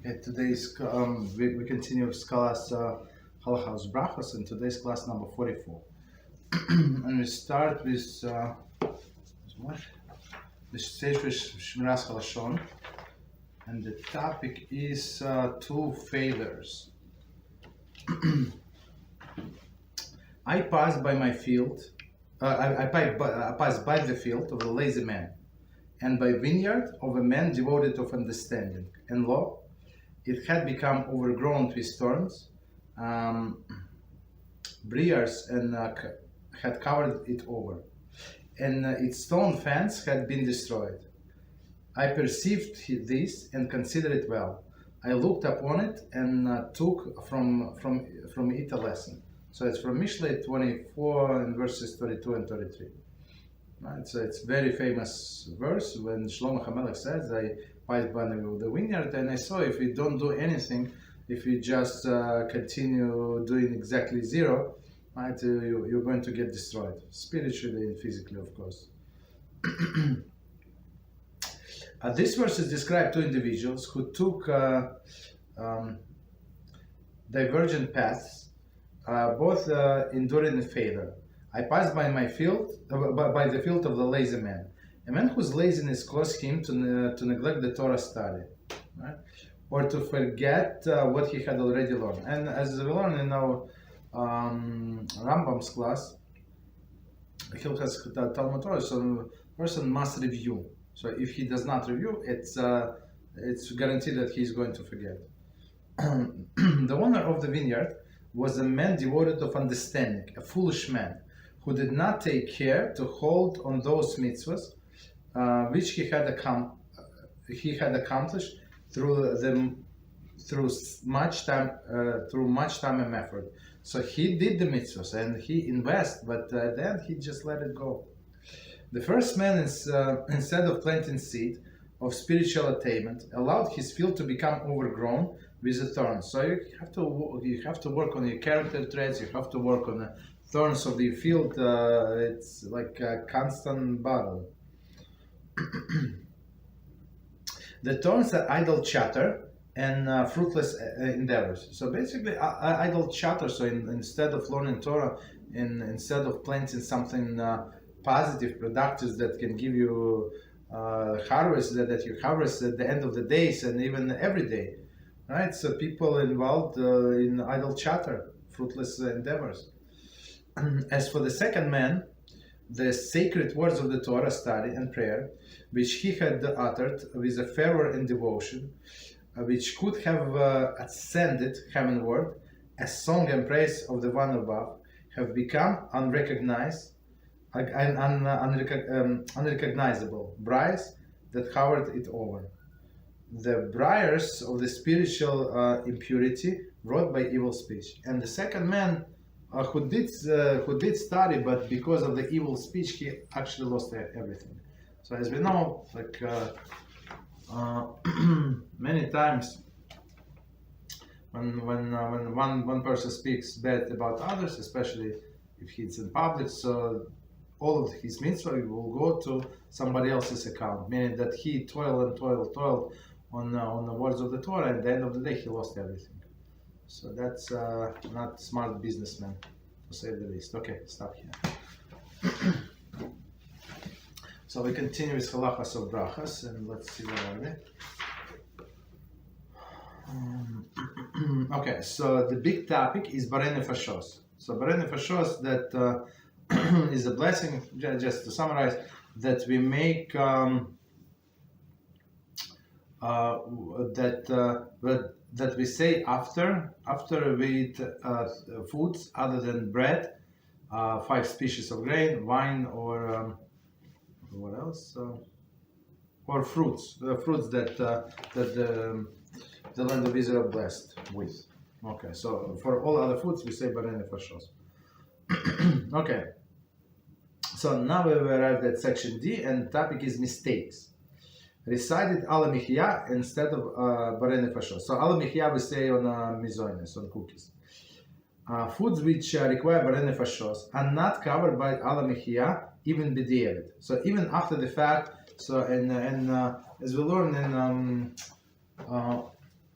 Today's we continue with class Halachos of Brochos, and today's class number 44. And we start with what? The Sefer Shmiras Haloshon, and the topic is two failures. I passed by my field. I passed by the field of a lazy man, and by vineyard of a man devoted of understanding and law. It had become overgrown with thorns, briars, and had covered it over, and its stone fence had been destroyed. I perceived this and considered it well. I looked upon it and took from it a lesson. So it's from Mishlei 24 and verses 32 and 33. Right, so it's very famous verse when Amalek says, I passed by the vineyard and I saw if we don't do anything, if we just continue doing exactly zero, right, you're going to get destroyed, spiritually and physically, of course. This verse is described two individuals who took divergent paths, both enduring failure. I passed by my field, by the field of the lazy man, a man whose laziness caused him to neglect the Torah study, right? Or to forget what he had already learned. And as we learn in our Rambam's class, he has Talmud Torah, so the person must review. So if he does not review, it's guaranteed that he's going to forget. The owner of the vineyard was a man devoted of understanding, a foolish man, who did not take care to hold on those mitzvahs which he had accomplished through much time and effort. So he did the mitzvahs and he invested, but then he just let it go. The first man is instead of planting seed of spiritual attainment, allowed his field to become overgrown with the thorns. So you have to work on your character traits. You have to work on the thorns of the field. It's like a constant battle. The thorns are idle chatter and fruitless endeavors. So basically, idle chatter. So instead of learning Torah, instead of planting something positive, productive that can give you harvest that you harvest at the end of the days and even every day, right? So people involved in idle chatter, fruitless endeavors. As for the second man, the sacred words of the Torah study and prayer, which he had uttered with a fervor and devotion, which could have ascended heavenward, as song and praise of the one above, have become unrecognized and unrecognizable briars that covered it over. The briars of the spiritual impurity wrought by evil speech. And the second man who did study, but because of the evil speech, he actually lost everything. So as we know, like many times, when one person speaks bad about others, especially if he's in public, so all of his mitzvah will go to somebody else's account, meaning that he toiled on the words of the Torah, and at the end of the day he lost everything. So that's not smart businessman, to say the least. Okay, stop here. So we continue with Halachos of Brochos, and let's see where are we. Okay, so the big topic is Borei Nefoshos. So Borei Nefoshos, that is a blessing, just to summarize, that we make that we say after we eat foods other than bread, 5 species of grain, wine, or what else? Or fruits, fruits that the land of Israel blessed with. Okay, so for all other foods we say Borei Nefoshos. Okay, so now we've arrived at section D, and the topic is mistakes. Recited ala michya instead of Borei Nefoshos. So ala michya we say on mizoines, on cookies. Foods which require Borei Nefoshos are not covered by ala michya, even b'diavad. So even after the fact. So and as we learn in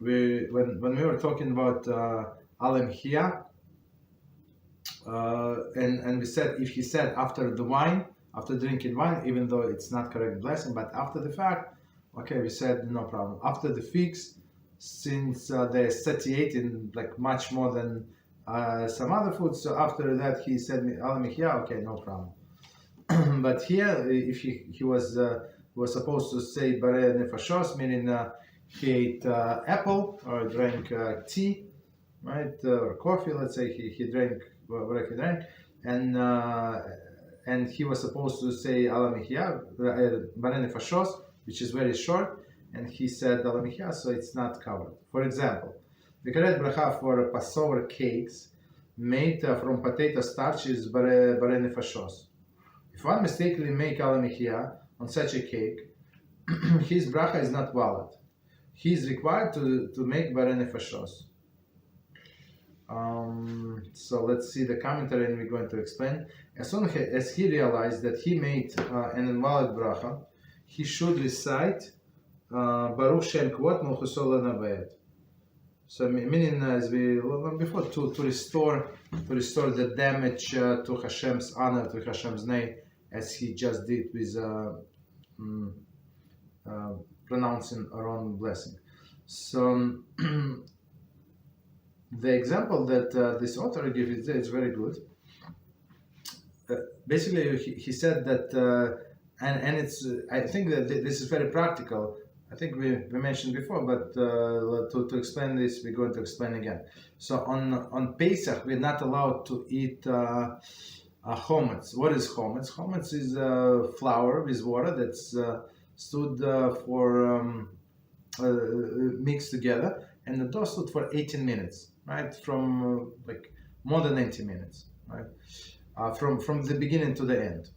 when we were talking about Alem Hia, and we said if he said after the wine, after drinking wine, even though it's not correct blessing, but after the fact, okay, we said no problem. After the figs, since they're satiating like much more than some other foods, so after that he said Alem Hia, okay, no problem. But here, if he was supposed to say Borei Nefoshos, meaning he ate apple or drank tea, right, or coffee. Let's say he drank whatever he drank, and he was supposed to say Borei Nefoshos, which is very short, and he said Alem Hia, so it's not covered. For example, the correct bracha for Passover cakes made from potato starch is Borei Nefoshos. If one mistakenly make Alem Hia on such a cake, his bracha is not valid. He is required to make Borei Nefoshos. So let's see the commentary, and we're going to explain. As soon as he realized that he made an invalid bracha, he should recite Baruch Shem Kvot Malchuso Lenabayet. So meaning, as we learned before, to restore the damage to Hashem's honor, to Hashem's name, as he just did with pronouncing a wrong blessing. So the example that this author gives is very good. Basically, he said that, and it's, I think that this is very practical. I think we mentioned before, but to explain this, we're going to explain again. So on Pesach, we're not allowed to eat chometz. What is chometz? Chometz is flour with water that's stood for mixed together, and the dough stood for 18 minutes, right? From like more than 80 minutes, right? From the beginning to the end.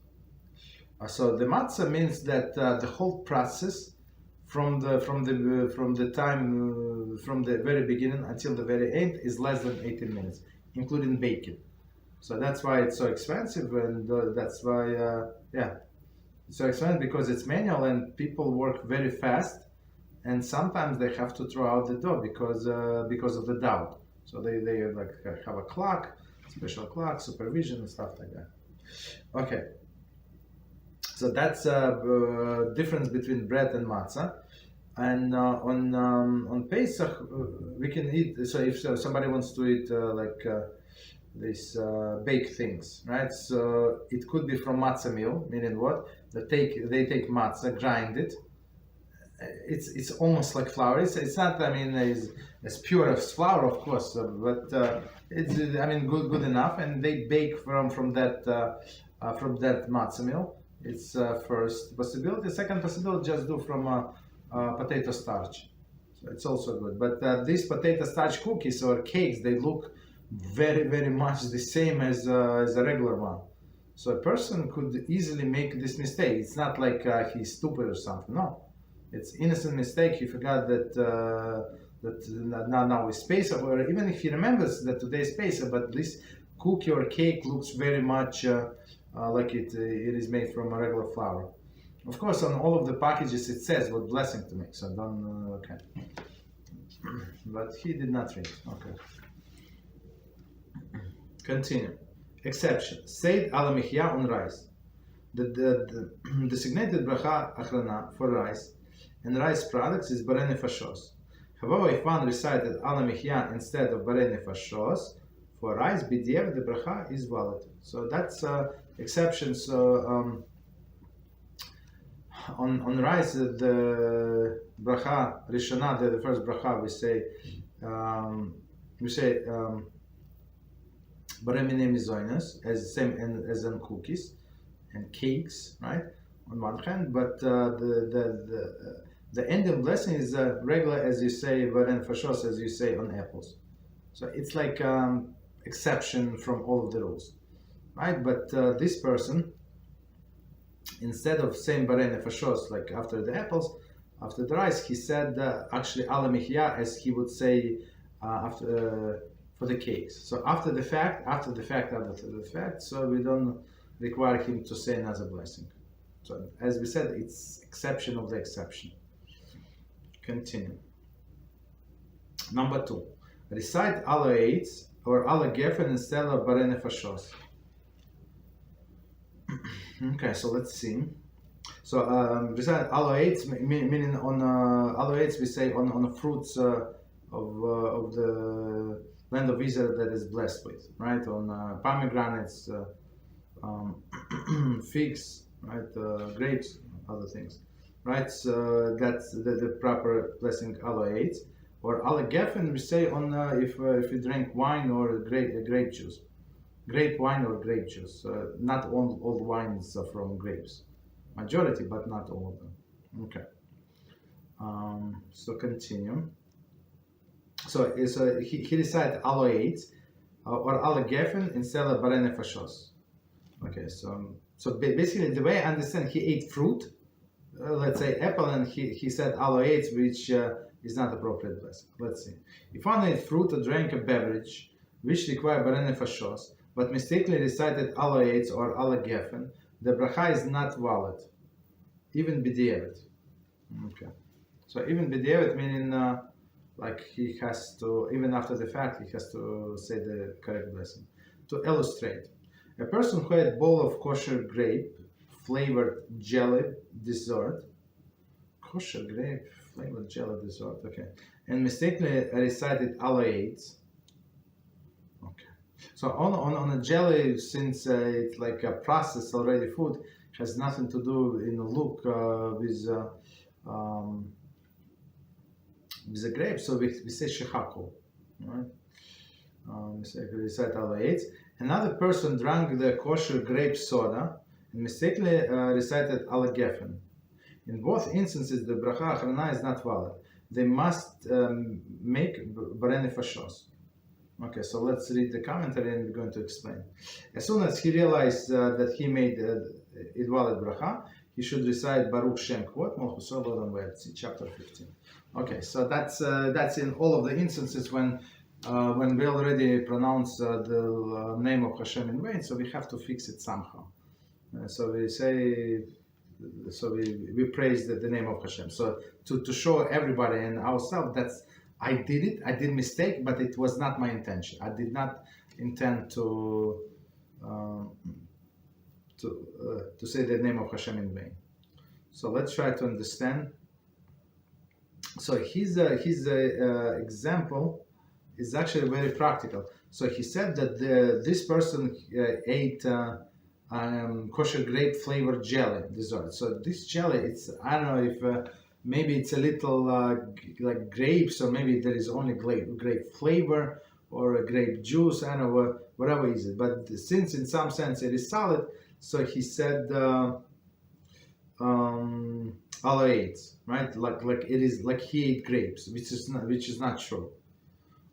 So the matzah means that the whole process from the very beginning until the very end is less than 18 minutes, including baking. So that's why it's so expensive, and that's why it's so expensive, because it's manual and people work very fast, and sometimes they have to throw out the dough because of the doubt. So they like have a clock, special clock, supervision and stuff like that. Okay. So that's a difference between bread and matzah. And on Pesach we can eat. So if somebody wants to eat these baked things, right? So it could be from matzah meal, meaning what? They take matzah, grind it. It's almost like flour. It's not, I mean, as pure as flour, of course, but it's, I mean, good enough. And they bake from that matzah meal. It's first possibility. Second possibility, just do from potato starch. So it's also good. But these potato starch cookies or cakes, they look very, very much the same as a regular one. So a person could easily make this mistake. It's not like he's stupid or something. No, it's innocent mistake. He forgot that now is Pesach, or even if he remembers that today is Pesach, but this cookie or cake looks very much like it is made from a regular flour. Of course, on all of the packages it says what blessing to make. So don't okay. But he did not read. Okay. Continue. Exception. Said Alem Hia on rice. The designated bracha Achrona for rice and rice products is Borei Nefoshos. However, if one recited Alem Hia instead of Borei Nefoshos for rice, b'diavad the bracha is valid. So that's exception. So on rice, the bracha Rishona, the first bracha, we say Borei Minei Mizonos, as same as in cookies and cakes, right? On one hand, but the ending blessing is regular, as you say, Borei Nefoshos, as you say on apples. So it's like exception from all of the rules, right? But this person, instead of saying Borei Nefoshos like after the apples, after the rice, he said actually Alem Hia, as he would say after for the cakes. So after the fact, so we don't require him to say another blessing. So as we said, it's exception of the exception. Continue. Number 2. Recite Alohates or Geffen instead of Borei Nefoshos. Okay, so let's see. So recite Alohates, meaning on Alohates we say on the fruits of the land of Israel that is blessed with, right? On pomegranates, figs, right? Grapes, other things, right? So that's the proper blessing Alohates. Or Geffen we say on if you drink wine or grape juice, grape wine or grape juice. Not all wines are from grapes, majority, but not all of them. Okay. So continue. So he recited Alohates or Geffen instead of Borei Nefoshos. Okay. So basically the way I understand, he ate fruit, let's say apple, and he said Alohates, which is not appropriate blessing. Let's see. If one ate fruit or drank a beverage which required Borei Nefoshos, but mistakenly recited Alohates or Geffen, the Brocha is not valid, even b'diavad. Okay. So even b'diavad meaning like he has to, even after the fact, he has to say the correct blessing. To illustrate, a person who had a bowl of kosher grape flavored jelly dessert, kosher grape flavored jelly dessert, okay, and mistakenly recited Alohates. Okay. So on a jelly, since it's like a processed already food, has nothing to do in the look with the grape. So we say shechako, right? We recite Alohates. Another person drank the kosher grape soda and mistakenly recited Geffen. In both instances, the Brocha Achrona is not valid. They must make Borei Nefoshos. Okay, so let's read the commentary and we're going to explain. As soon as he realized that he made it valid Brocha, he should recite Baruch Shem Kvot Malchuso L'Olam Va'ed, chapter 15. Okay, so that's in all of the instances when we already pronounce the name of Hashem in vain, so we have to fix it somehow. So we say, so we praise the name of Hashem. So to show everybody and ourselves that I did mistake, but it was not my intention. I did not intend to say the name of Hashem in vain. So let's try to understand. So his example is actually very practical. So he said that this person ate kosher grape flavored jelly dessert. So this jelly, it's, I don't know if maybe it's a little like grapes, or maybe there is only grape flavor or a grape juice, I don't know, whatever is it. But since in some sense it is solid, so he said Alohates, right? Like it is like he ate grapes, which is not true.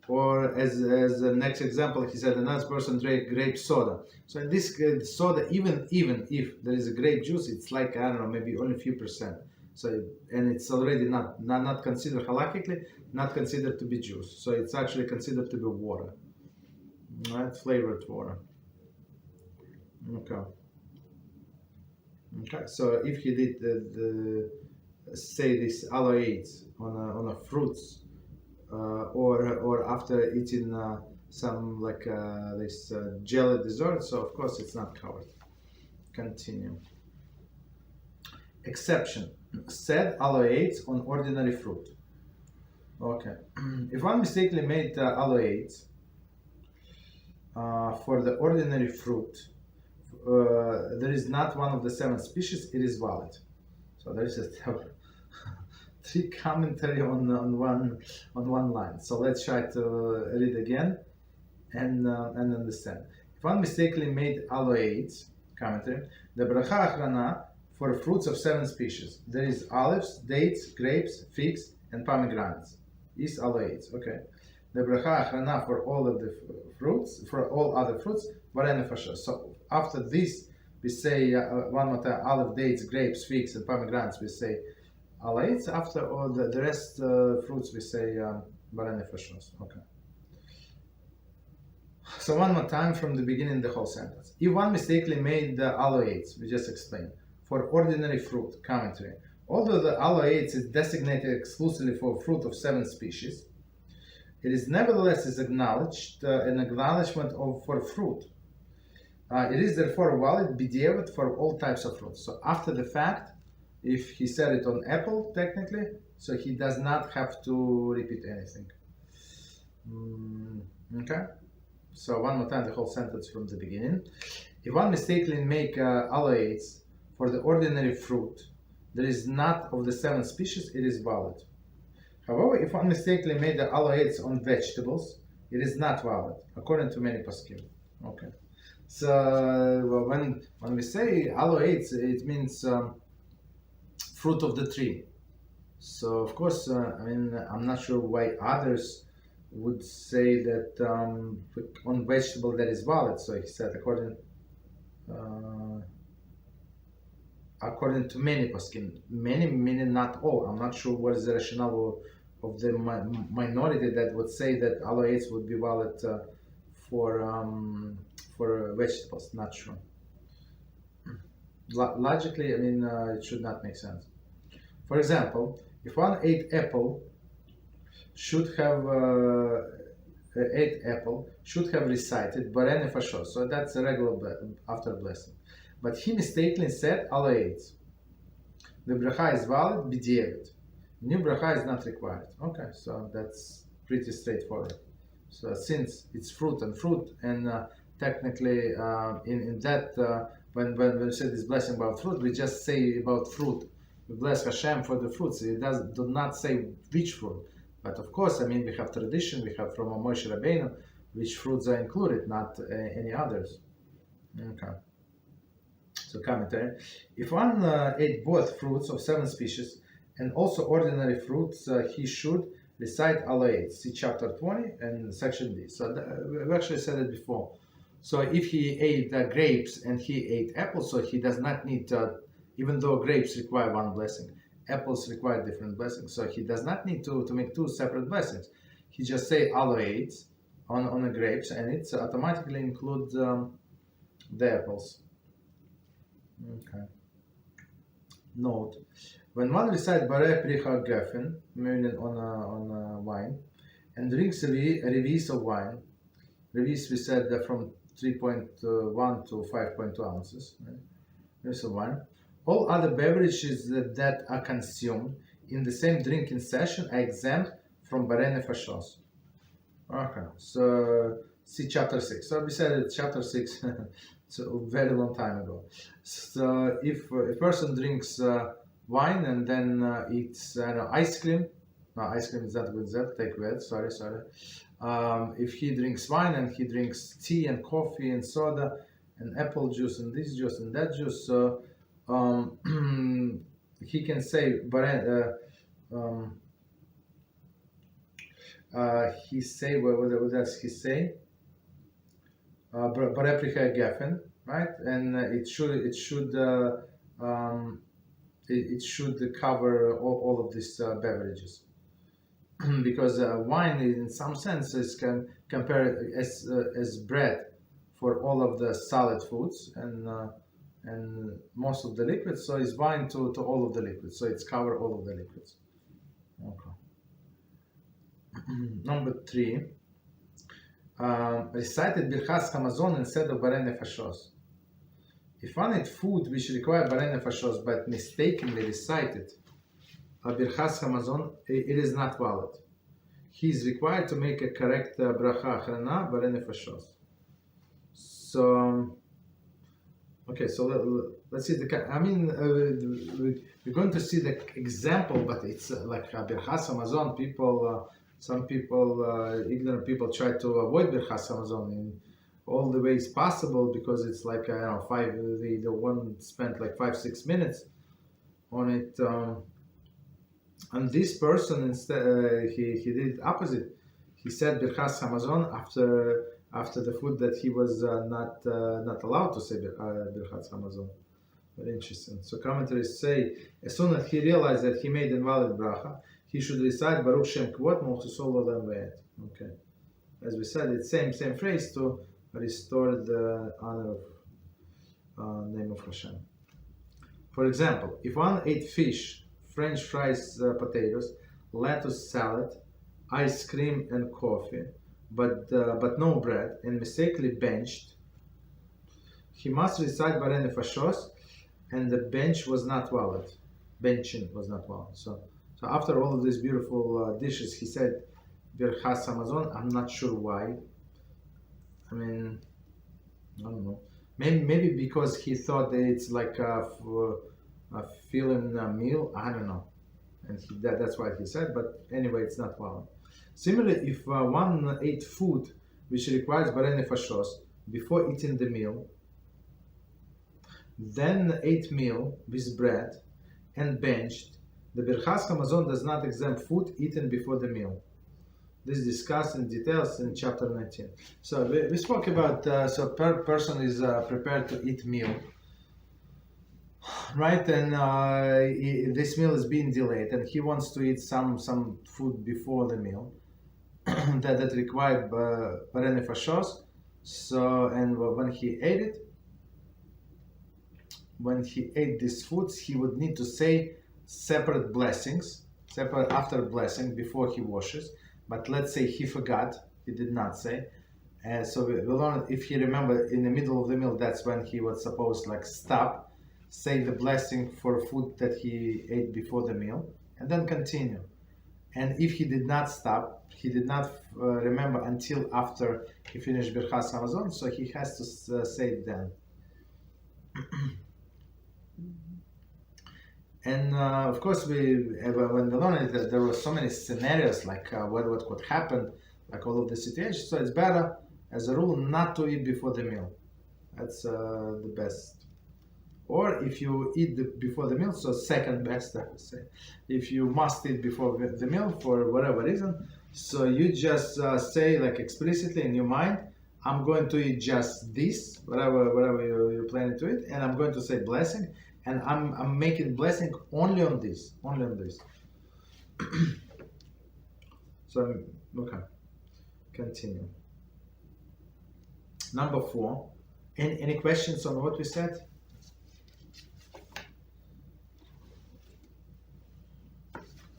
Or as the next example, he said another person drank grape soda. So in this soda, even if there is a grape juice, it's like, I don't know, maybe only a few percent. So, and it's already not considered halachically, not considered to be juice. So it's actually considered to be water, right? Flavored water. Okay. So if he did say this Alohates on a fruits, or after eating some like this jelly dessert, so of course it's not covered. Continue. Exception. Said Alohates on ordinary fruit. Okay. If one mistakenly made Alohates for the ordinary fruit, there is not one of the 7 species, it is valid. So there is a 3 commentary on one line. So let's try to read again and understand. If one mistakenly made Alohates, commentary, the Brocha Achrona for fruits of 7 species. There is olives, dates, grapes, figs, and pomegranates. Is Alohates. Okay. The Brocha Achrona for all of the fruits, for all other fruits, Borei Nefoshos. So after this, we say one more time: olive, dates, grapes, figs, and pomegranates. We say Alohates. After all the rest fruits, we say Borei Nefoshos. Okay. So one more time from the beginning, the whole sentence. If one mistakenly made the Alohates, we just explained, for ordinary fruit, commentary. Although the Alohates is designated exclusively for fruit of 7 species, it is nevertheless is acknowledged an acknowledgement of for fruit. It is therefore valid b'diavad for all types of fruits. So after the fact, if he said it on apple, technically, so he does not have to repeat anything. Okay. So one more time, the whole sentence from the beginning. If one mistakenly make alohates for the ordinary fruit, that is not of the 7 species, it is valid. However, if one mistakenly made the alohates on vegetables, it is not valid, according to many poskim. Okay. So when we say alohates, it means fruit of the tree. So of course, I'm not sure why others would say that on vegetable that is valid. So he said according to many poskim, many meaning not all. I'm not sure what is the rationale of the minority that would say that alohates would be valid for vegetables. Not sure. Logically, it should not make sense. For example, if one ate apple, should have recited Borei Nefoshos. So that's a regular after blessing. But he mistakenly said alohates. The bracha is valid, b'diavad. New bracha is not required. Okay, so that's pretty straightforward. So since it's fruit, and technically in that when we say this blessing about fruit, we just say about fruit. We bless Hashem for the fruits. It do not say which fruit. But of course, we have tradition. We have from Moshe Rabbeinu which fruits are included, not any others. Okay. So commentary: if one ate both fruits of 7 species and also ordinary fruits, he should recite alohates. See chapter 20 and section B. So we actually said it before. So if he ate grapes and he ate apples, so he does not need, even though grapes require one blessing, apples require different blessings. So he does not need to make 2 separate blessings. He just say alohates on the grapes, and it automatically includes the apples. Okay. Note: when one recites Borei Pricha Geffen, meaning on wine, and drinks revis of wine, revis we said from 3.1 to 5.2 ounces, right? Revis of wine. All other beverages that are consumed in the same drinking session are exempt from Borei Nefoshos. Okay, so see chapter 6. So we said it, chapter 6, it's a very long time ago. So if a person drinks wine and then eats ice cream, no, ice cream is not with that, take red, sorry. If he drinks wine and he drinks tea and coffee and soda and apple juice and this juice and that juice, so he can say, he say, what does he say? Borei Pricha Geffen, right? And it should cover all of these beverages, because wine, in some senses, can compare as bread for all of the solid foods and most of the liquids. So it's wine to all of the liquids. So it's cover all of the liquids. Okay. Number 3. Recited Birchas Hamazon instead of Borei Nefoshos. If one ate food which require Borei Nefoshos but mistakenly recited Birchas Hamazon, it is not valid. He is required to make a correct Brocha Achrona Borei Nefoshos. So, okay, so let's see we're going to see the example, but it's like Birchas Hamazon. Some people, ignorant people, try to avoid Birchas Hamazon in all the ways possible, because it's like the one spent like 5-6 minutes on it, and this person instead he did opposite. He said Birchas Hamazon after the food that he was not allowed to say Birchas Hamazon. Very interesting. So commentaries say, as soon as he realized that he made invalid bracha, he should recite Baruch Shem Kvot Mochusol Olam Ve'et. Okay, as we said, it's same phrase to restore the honor of name of Hashem. For example, if one ate fish, French fries, potatoes, lettuce salad, ice cream and coffee, but no bread, and mistakenly benched, he must recite Borei Nefoshos, and the bench was not valid. Benching was not valid. So after all of these beautiful dishes, he said, Birchas Hamazon. I'm not sure why. I mean, I don't know. Maybe because he thought that it's like a filling meal. I don't know. And that's why he said. But anyway, it's not valid. Similarly, if one ate food which requires Borei Nefoshos before eating the meal, then ate meal with bread and benched, the Birchas Hamazon does not exempt food eaten before the meal. This is discussed in details in chapter 19. So we spoke about, so per person is prepared to eat meal, right? And this meal is being delayed, and he wants to eat some food before the meal that required Borei Nefoshos. So, and when he ate these foods, he would need to say separate blessings, separate after blessing before he washes. But let's say he forgot, he did not say. So we learned, if he remembered in the middle of the meal, that's when he was supposed to stop, say the blessing for food that he ate before the meal, and then continue. And if he did not stop, he did not remember until after he finished Birchas Hamazon, so he has to say it then. And of course, when we learned that there were so many scenarios, like what could happen, like all of the situations. So it's better, as a rule, not to eat before the meal. That's the best. Or if you eat before the meal, so second best, I would say. If you must eat before the meal for whatever reason, so you just say explicitly in your mind, I'm going to eat just this, whatever you're planning to eat, and I'm going to say blessing. And I'm making blessing only on this. So, okay, continue. Number 4. Any questions on what we said?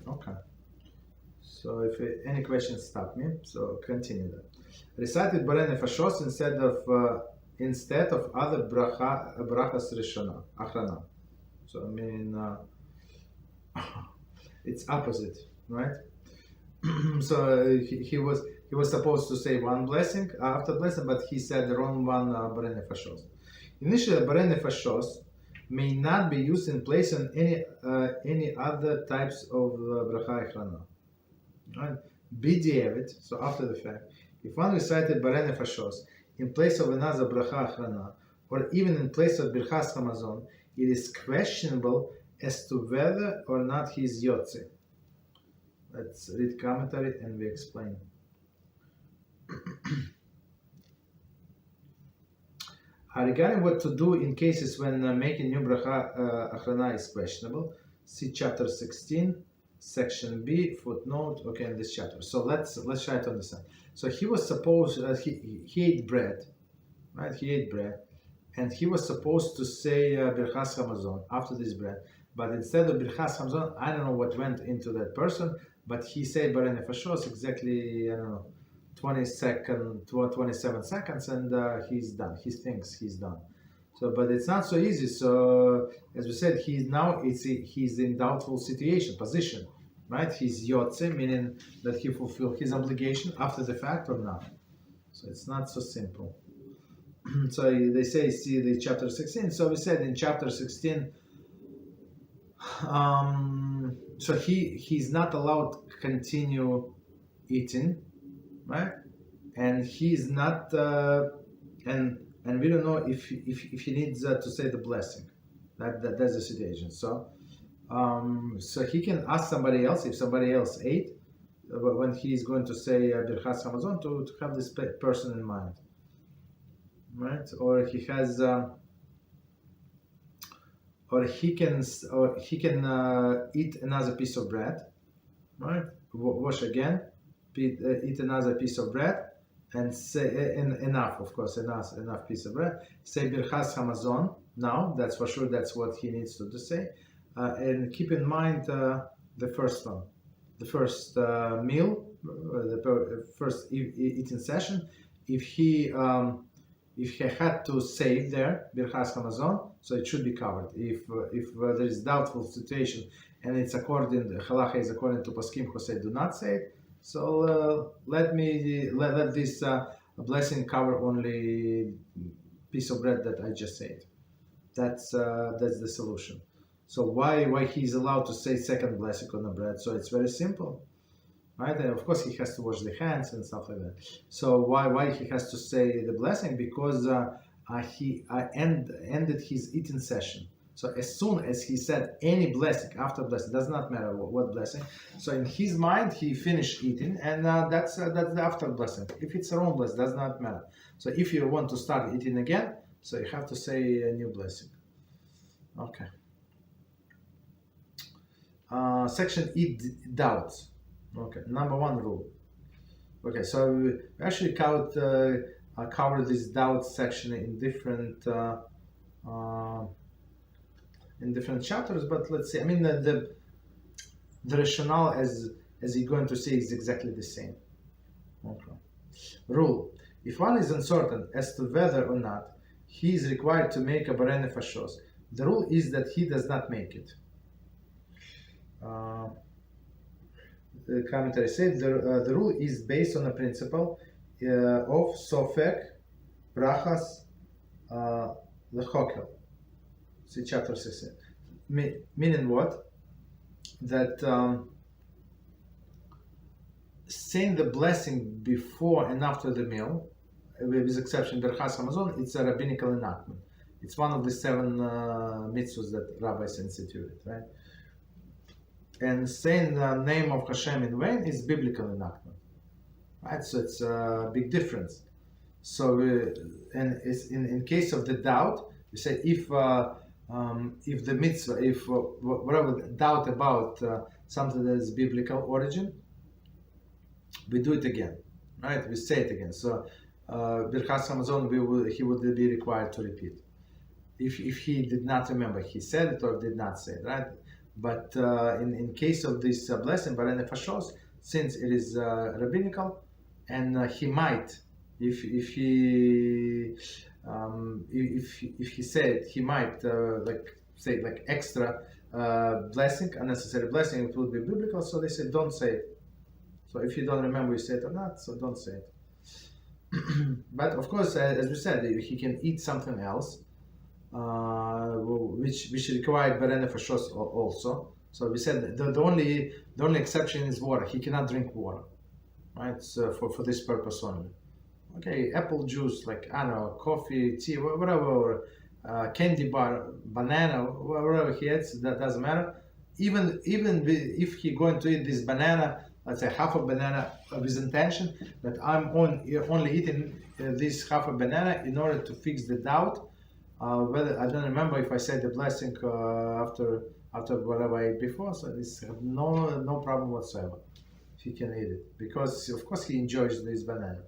Okay. So if any questions, stop me. So continue that. Recited Borei Nefoshos instead of other brachas Achrona. So I mean, it's opposite, right? So he was supposed to say one blessing after blessing, but he said the wrong one, Borei Nefoshos. Initially, Borei Nefoshos may not be used in place of any other types of bracha Achrona. Right? B'diavad, so after the fact, if one recited Borei Nefoshos in place of another bracha Achrona, or even in place of Birchas Hamazon, it is questionable as to whether or not he is Yotze. Let's read commentary and we explain. Regarding what to do in cases when making new bracha Achrona is questionable, see chapter 16, section B, footnote. Okay, in this chapter. So let's try to understand. So he was supposed he ate bread, right? He ate bread, and he was supposed to say Birchas Hamazon after this bread. But instead of Birchas Hamazon, I don't know what went into that person, but he said Borei Nefoshos exactly, I don't know, 27 seconds, and he's done. He thinks he's done. So, but it's not so easy. So, as we said, he's in doubtful position, right? He's Yotze, meaning that he fulfilled his obligation after the fact or not. So it's not so simple. So they say, see the chapter 16. So we said in chapter 16, so he's not allowed to continue eating, right? And he's not, and we don't know if he needs to say the blessing. That's the situation. So so he can ask somebody else, if somebody else ate, when he's going to say Birchas Hamazon, to have this person in mind, right? Or he has, or he can eat another piece of bread, right? Wash again, eat another piece of bread, and say enough piece of bread. Say Birchas Hamazon now. That's for sure. That's what he needs to say, and keep in mind the first one, the first meal first eating session, if he had to say it there, Birchas Hamazon, so it should be covered. If there is doubtful situation and it's according, halacha is according to Paskim who say do not say it, so let this blessing cover only piece of bread that I just said. That's the solution. So why he's allowed to say second blessing on the bread? So it's very simple. Right? And of course, he has to wash the hands and stuff like that. So why he has to say the blessing? Because he ended his eating session. So as soon as he said any blessing, after blessing, does not matter what blessing. So in his mind, he finished eating, and that's the after blessing. If it's a wrong blessing, does not matter. So if you want to start eating again, so you have to say a new blessing. Okay. Section E, doubts. Okay, number one rule. Okay, so we actually covered this doubt section in different chapters, but let's see. I mean, the rationale, as you're going to see, is exactly the same. Okay. Rule: if one is uncertain as to whether or not he is required to make a Borei Nefoshos, the rule is that he does not make it. The commentary says the rule is based on a principle of Sofek, Brachas, Lechokel. See chapter 16. Meaning what? That saying the blessing before and after the meal, with exception Berchas Hamazon, it's a rabbinical enactment. It's one of the 7 mitzvahs that rabbis instituted, right? And saying the name of Hashem in vain is biblical enactment, right? So it's a big difference. So, and it's in case of the doubt, we say if the mitzvah, if whatever doubt about something that is biblical origin, we do it again, right? We say it again. So, Birchas Hamazon, he would be required to repeat. If he did not remember, he said it or did not say it, right? But in case of this blessing, Borei Nefoshos, since it is rabbinical, and he might, if he said, he might say extra blessing, unnecessary blessing, it would be biblical. So they said, don't say it. So if you don't remember you said it or not, so don't say it. But of course, as we said, he can eat something else. Which required Borei Nefoshos also. So we said the only exception is water. He cannot drink water, right? So for this purpose only. Okay, apple juice, like I don't know, coffee, tea, whatever, candy bar, banana, whatever he eats, that doesn't matter. Even if he going to eat this banana, let's say half a banana with intention that I'm only eating this half a banana in order to fix the doubt. Whether I don't remember if I said the blessing after whatever I ate before, so this have no problem whatsoever. He can eat it because of course he enjoys this banana,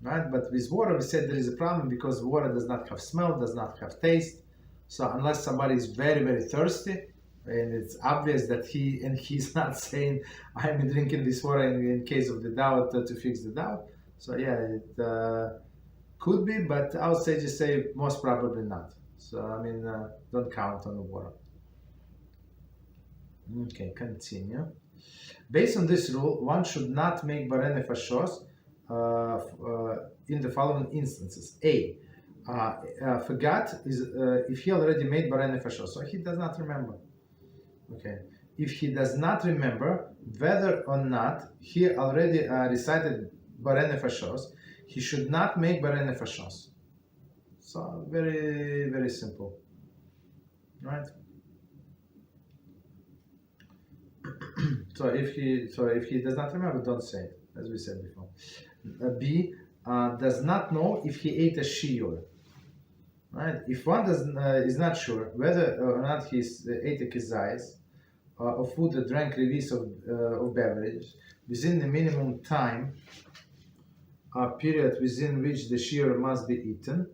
right? But with water we said there is a problem because water does not have smell, does not have taste. So unless somebody is very very thirsty, and it's obvious that he's not saying I'm drinking this water in case of the doubt to fix the doubt. So yeah, it could be, but I would say just say most probably not. So I mean, don't count on the water. Okay, continue. Based on this rule, one should not make Borei Nefoshos in the following instances. A. Forgot is if he already made Borei Nefoshos, so he does not remember. Okay. If he does not remember whether or not he already recited Borei Nefoshos, he should not make Borei Nefoshos. So very very simple, right? So if he does not remember, don't say it, as we said before. B. Does not know if he ate a Shiur. Right? If one is not sure whether or not he ate a kizayis of food or drank release of beverages within the minimum time period within which the shiur must be eaten,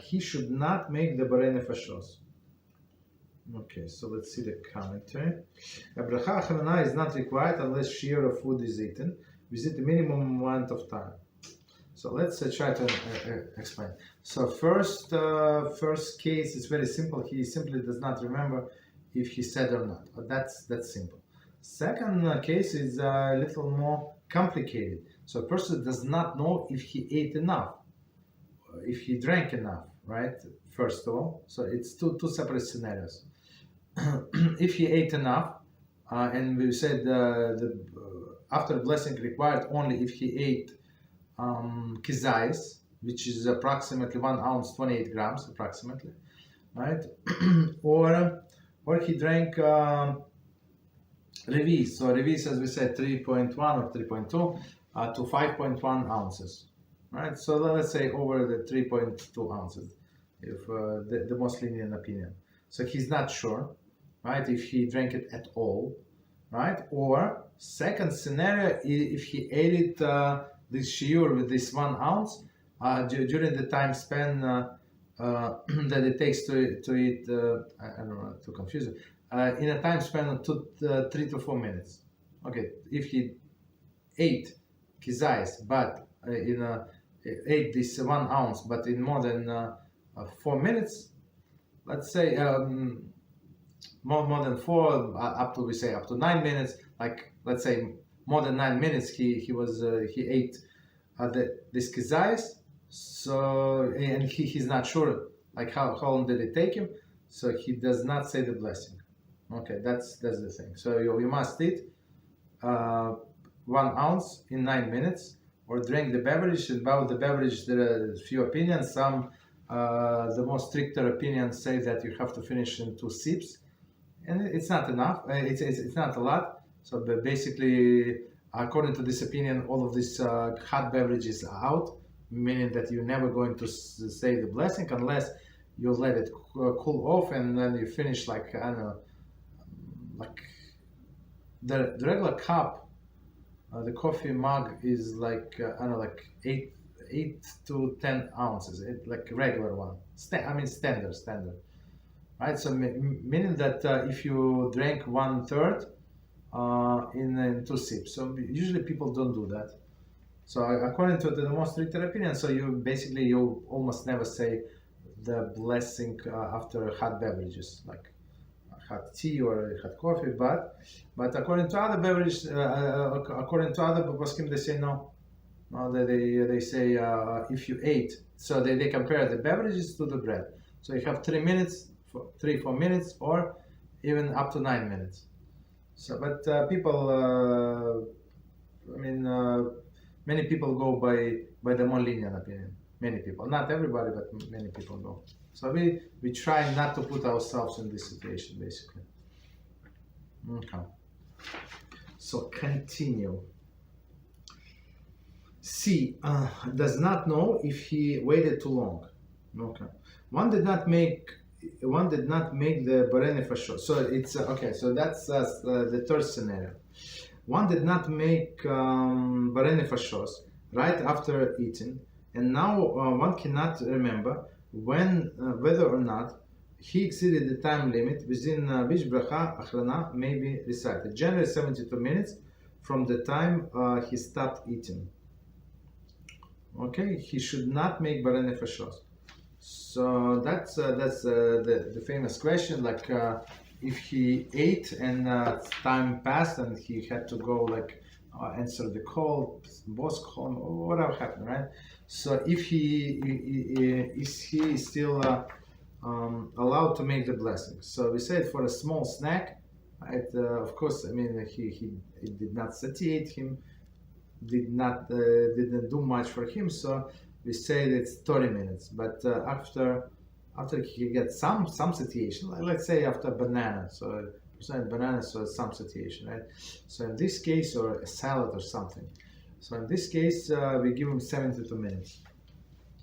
he should not make the Borei Nefoshos. Okay, so let's see the commentary. A Brocha Achrona is not required unless Shiur of food is eaten within the minimum amount of time. So let's try to explain. So first case is very simple. He simply does not remember if he said or not. But that's simple. Second case is a little more complicated. So a person does not know if he ate enough, if he drank enough, right? First of all, so it's two separate scenarios. If he ate enough, and we said after blessing required only if he ate kizayis, which is approximately 1 ounce, 28 grams, approximately, right? or he drank revis. So revis, as we said, 3.1 or 3.2 to 5.1 ounces, right? So let's say over the 3.2 ounces, if the most lenient opinion. So he's not sure, right, if he drank it at all, right? Or second scenario, if he ate it, this shiur with this 1 ounce during the time span that it takes to eat, I don't know, to confuse it, in a time span of 3 to 4 minutes. Okay, if he ate kizayis, but ate this 1 ounce, but in more than 4 minutes, let's say more than 4, up to, we say, up to 9 minutes, like let's say more than 9 minutes he ate this kizayis. So, and he's not sure like how long did it take him, so he does not say the blessing. Okay, that's the thing. So you must eat 1 ounce in 9 minutes, or drink the beverage. About the beverage, there are a few opinions. Some the more stricter opinions say that you have to finish in 2 sips, and it's not enough. It's not a lot. So basically, according to this opinion, all of these hot beverages are out, meaning that you're never going to say the blessing unless you let it cool off, and then you finish like, I don't know, like the regular cup, the coffee mug is like I don't know, like 8 to 10 ounces, like a regular one. Standard, right? So meaning that if you drank 1/3 in 2 sips, so usually people don't do that. So according to the most stricter opinion, so you almost never say the blessing after hot beverages, like hot tea or hot coffee. But according to other beverages, according to other poskim, they say no. No, they say if you ate, so they compare the beverages to the bread. So you have 3 minutes, 4 minutes, or even up to 9 minutes. So, but people, many people go by the more lenient opinion. Many people, not everybody, but many people go. So we try not to put ourselves in this situation, basically. Okay. So continue. C does not know if he waited too long. Okay. One did not make the Borei Nefoshos. So it's okay. So that's the third scenario. One did not make Borei Nefoshos right after eating, and now one cannot remember whether or not he exceeded the time limit within which Brocha Achrona may be recited. Generally 72 minutes from the time he stopped eating. Okay, he should not make Borei Nefoshos. So that's the famous question, like if he ate and time passed and he had to go like answer the call, boss call, or whatever happened, right? So if is he still allowed to make the blessing? So we said for a small snack, right? Of course, he did not satiate him, didn't do much for him, so we say that it's 30 minutes. But after he gets some satiation, let's say after banana, so banana, so some satiation, right? So in this case, or a salad or something. So in this case, we give him 72 minutes.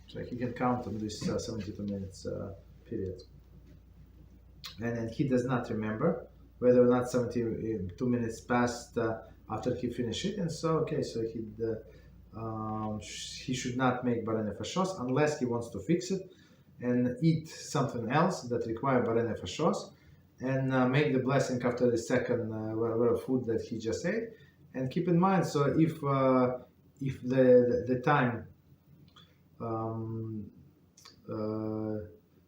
So he can count on this 72 minutes period. And then he does not remember whether or not 72 minutes passed after he finished it. And so, okay, so he should not make Borei Nefoshos unless he wants to fix it and eat something else that requires Borei Nefoshos. and make the blessing after the second whatever food that he just ate. And keep in mind, so if the time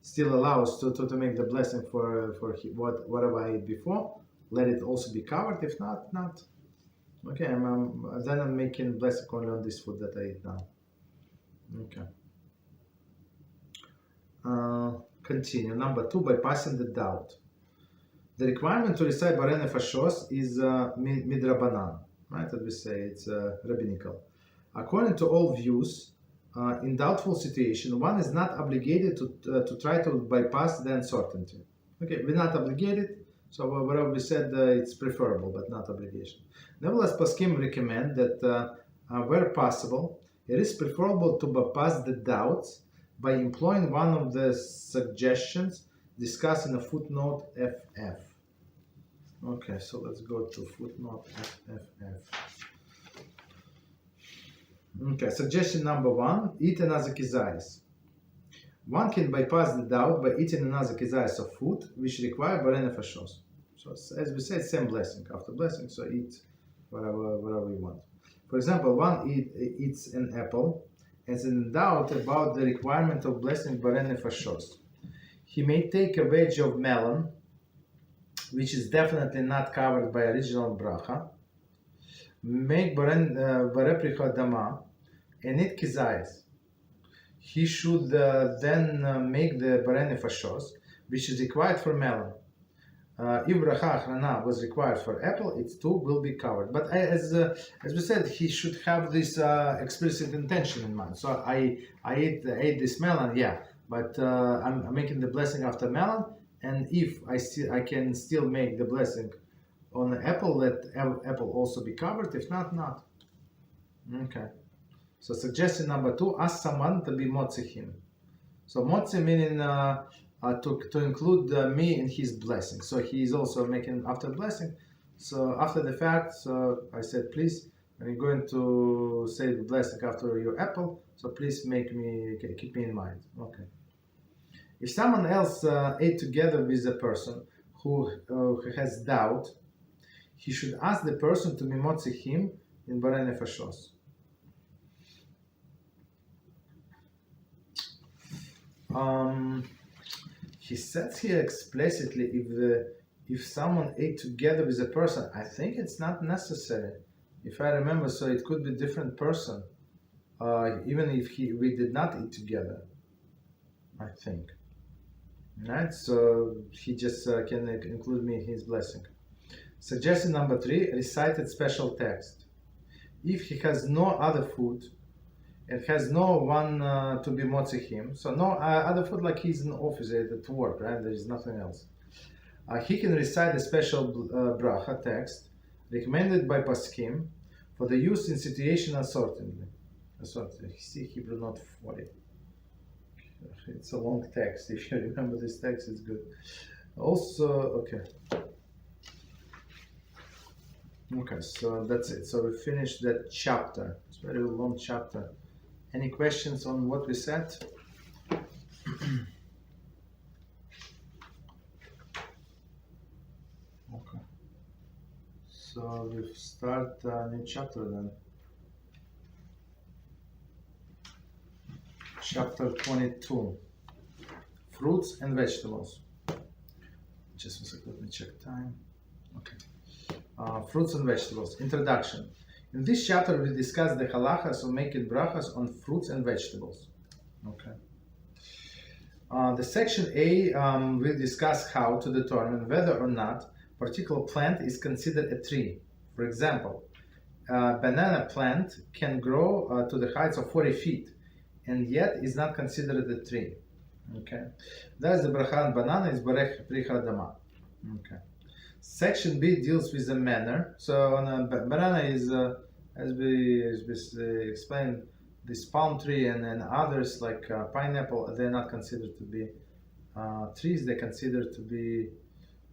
still allows to make the blessing for whatever I ate before, let it also be covered. If not, not. Okay, then I'm making blessing only on this food that I eat now. Okay. Continue. Number 2, bypassing the doubt. The requirement to recite Borei Nefoshos is midrabanan, right? As we say, it's rabbinical. According to all views, in doubtful situation, one is not obligated to try to bypass the uncertainty. Okay, we're not obligated, so whatever we said, it's preferable, but not obligation. Nevertheless, Poskim recommend that where possible, it is preferable to bypass the doubts by employing one of the suggestions discussed in a footnote FF. Okay, so let's go to footnote FF. Okay, suggestion number 1, eat another kizayis. One can bypass the doubt by eating another kizayis of food, which require Borei Nefoshos. So as we said, same blessing. After blessing, so eat whatever you want. For example, one eats an apple and is in doubt about the requirement of blessing Borei Nefoshos. He may take a wedge of melon, which is definitely not covered by original Brocha, make Borei Dama, and eat kizayis. He should then make the Borei Nefoshos, which is required for melon. If Brocha Achrona was required for apple, it too will be covered. But as we said, he should have this explicit intention in mind. So I ate this melon, yeah, but I'm making the blessing after melon, and if I can still make the blessing on the apple, let apple also be covered. If not, not. Okay. So suggestion number 2: ask someone to be motzi him. So motzi meaning to include me in his blessing. So he is also making after blessing. So after the fact, so I said, please, I'm going to say the blessing after your apple. So please keep me in mind. Okay. If someone else ate together with a person who has doubt, he should ask the person to be motzi him in Borei Nefoshos. He says here explicitly if someone ate together with a person. I think it's not necessary. If I remember, so it could be different person, even if we did not eat together. I think. Right, so he just can include me in his blessing. Suggestion number 3: recited special text. If he has no other food and has no one to be motzi him, so no other food, like he's in the office at work, right? There is nothing else. He can recite a special bracha text recommended by Poskim for the use in situation uncertainty. See Hebrew note 40. It's a long text. If you remember this text, it's good. Also, okay. Okay, so that's it. So we finished that chapter. It's a very long chapter. Any questions on what we said? Okay. So we start a new chapter then. Chapter 22. Fruits and vegetables. Just a second, let me check time. Okay. Fruits and vegetables. Introduction. In this chapter, we discuss the halachas of making brachas on fruits and vegetables. Okay. The section A will discuss how to determine whether or not a particular plant is considered a tree. For example, a banana plant can grow to the heights of 40 feet and yet is not considered a tree. Okay. Thus, the bracha on banana is borei nefoshos. Okay. Section B deals with the manner. So on a banana is, as we explained, this palm tree and others like pineapple, they're not considered to be trees. They're considered to be